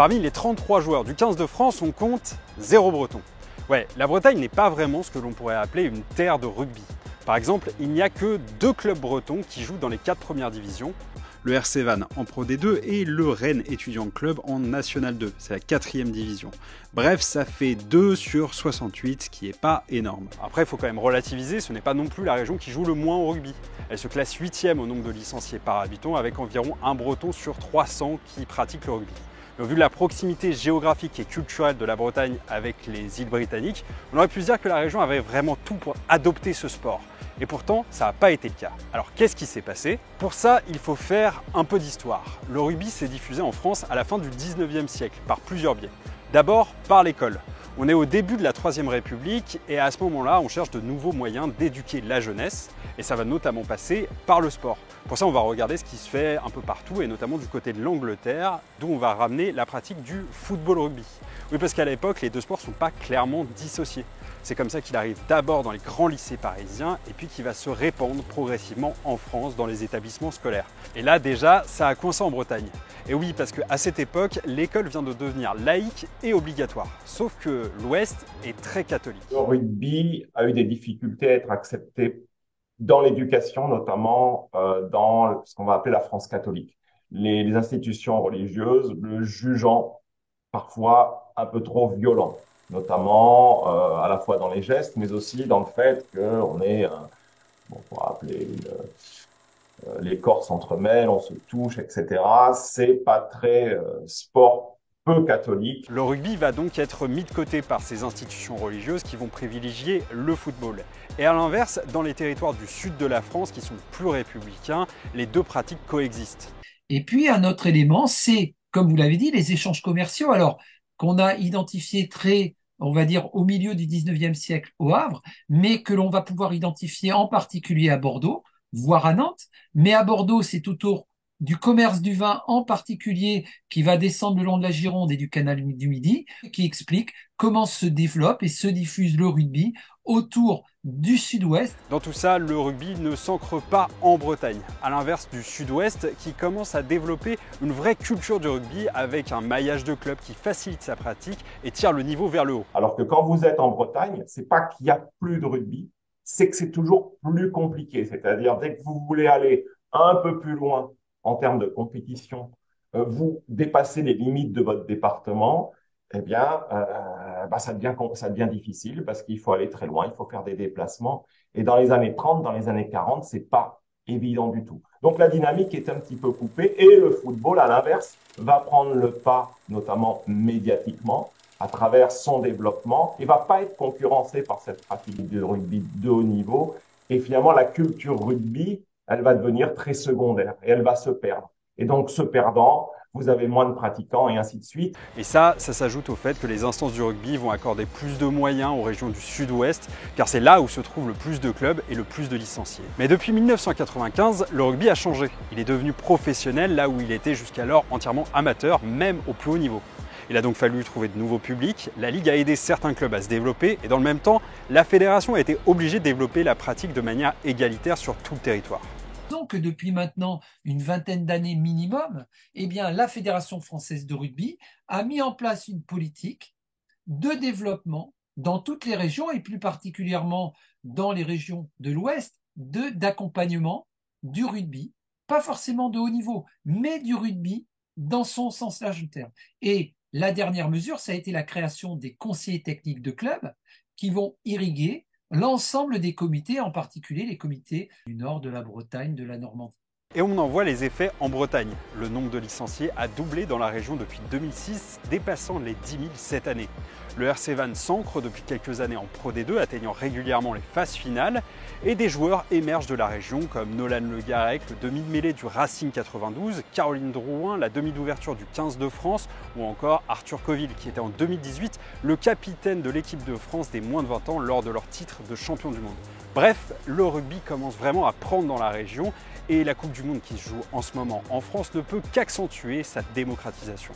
Parmi les 33 joueurs du 15 de France, on compte 0 breton. Ouais, la Bretagne n'est pas vraiment ce que l'on pourrait appeler une terre de rugby. Par exemple, il n'y a que 2 clubs bretons qui jouent dans les 4 premières divisions. Le RC Vannes en Pro D2 et le Rennes Étudiant Club en National 2, c'est la 4e division. Bref, ça fait 2 sur 68, ce qui n'est pas énorme. Après, il faut quand même relativiser, ce n'est pas non plus la région qui joue le moins au rugby. Elle se classe 8e au nombre de licenciés par habitant, avec environ 1 breton sur 300 qui pratique le rugby. Mais au vu de la proximité géographique et culturelle de la Bretagne avec les îles britanniques, on aurait pu se dire que la région avait vraiment tout pour adopter ce sport. Et pourtant, ça n'a pas été le cas. Alors qu'est-ce qui s'est passé? Pour ça, il faut faire un peu d'histoire. Le rugby s'est diffusé en France à la fin du 19e siècle, par plusieurs biais. D'abord, par l'école. On est au début de la Troisième République et à ce moment-là, on cherche de nouveaux moyens d'éduquer la jeunesse et ça va notamment passer par le sport. Pour ça, on va regarder ce qui se fait un peu partout et notamment du côté de l'Angleterre, d'où on va ramener la pratique du football-rugby. Oui, parce qu'à l'époque, les deux sports ne sont pas clairement dissociés. C'est comme ça qu'il arrive d'abord dans les grands lycées parisiens et puis qu'il va se répandre progressivement en France dans les établissements scolaires. Et là déjà, ça a coincé en Bretagne. Et oui, parce qu'à cette époque, l'école vient de devenir laïque et obligatoire. Sauf que l'Ouest est très catholique. Le rugby a eu des difficultés à être accepté dans l'éducation, notamment dans ce qu'on va appeler la France catholique. Les institutions religieuses le jugeant parfois un peu trop violent, notamment à la fois dans les gestes, mais aussi dans le fait qu'on est, bon, on va appeler les corps s'entremêlent, on se touche, etc. C'est pas très sport peu catholique. Le rugby va donc être mis de côté par ces institutions religieuses qui vont privilégier le football. Et à l'inverse, dans les territoires du sud de la France qui sont plus républicains, les deux pratiques coexistent. Et puis un autre élément, c'est, comme vous l'avez dit, les échanges commerciaux. Alors qu'on a identifié très, on va dire, au milieu du 19e siècle au Havre, mais que l'on va pouvoir identifier en particulier à Bordeaux, voire à Nantes. Mais à Bordeaux, c'est autour du commerce du vin en particulier qui va descendre le long de la Gironde et du canal du Midi, qui explique comment se développe et se diffuse le rugby autour du sud-ouest. Dans tout ça, le rugby ne s'ancre pas en Bretagne, à l'inverse du sud-ouest qui commence à développer une vraie culture du rugby avec un maillage de clubs qui facilite sa pratique et tire le niveau vers le haut. Alors que quand vous êtes en Bretagne, c'est pas qu'il y a plus de rugby, c'est que c'est toujours plus compliqué. C'est-à-dire, dès que vous voulez aller un peu plus loin en termes de compétition, vous dépassez les limites de votre département, eh bien, ça devient difficile parce qu'il faut aller très loin, il faut faire des déplacements. Et dans les années 30, dans les années 40, c'est pas évident du tout. Donc la dynamique est un petit peu coupée et le football, à l'inverse, va prendre le pas, notamment médiatiquement, à travers son développement et va pas être concurrencé par cette pratique de rugby de haut niveau. Et finalement, la culture rugby, elle va devenir très secondaire et elle va se perdre. Et donc, se perdant, vous avez moins de pratiquants et ainsi de suite. Et ça s'ajoute au fait que les instances du rugby vont accorder plus de moyens aux régions du sud-ouest, car c'est là où se trouve le plus de clubs et le plus de licenciés. Mais depuis 1995, le rugby a changé. Il est devenu professionnel là où il était jusqu'alors entièrement amateur, même au plus haut niveau. Il a donc fallu trouver de nouveaux publics, la Ligue a aidé certains clubs à se développer et dans le même temps, la fédération a été obligée de développer la pratique de manière égalitaire sur tout le territoire. Que depuis maintenant une vingtaine d'années minimum, eh bien, la Fédération française de rugby a mis en place une politique de développement dans toutes les régions et plus particulièrement dans les régions de l'Ouest d'accompagnement du rugby, pas forcément de haut niveau, mais du rugby dans son sens large du terme. Et la dernière mesure, ça a été la création des conseillers techniques de clubs qui vont irriguer l'ensemble des comités, en particulier les comités du nord, de la Bretagne, de la Normandie. Et on en voit les effets en Bretagne. Le nombre de licenciés a doublé dans la région depuis 2006, dépassant les 10 000 cette année. Le RC Vannes s'ancre depuis quelques années en Pro D2, atteignant régulièrement les phases finales. Et des joueurs émergent de la région comme Nolan Le Garec, le demi de mêlée du Racing 92, Caroline Drouin, la demi d'ouverture du 15 de France, ou encore Arthur Coville, qui était en 2018 le capitaine de l'équipe de France des moins de 20 ans lors de leur titre de champion du monde. Bref, le rugby commence vraiment à prendre dans la région et la Coupe du Monde qui se joue en ce moment en France ne peut qu'accentuer sa démocratisation.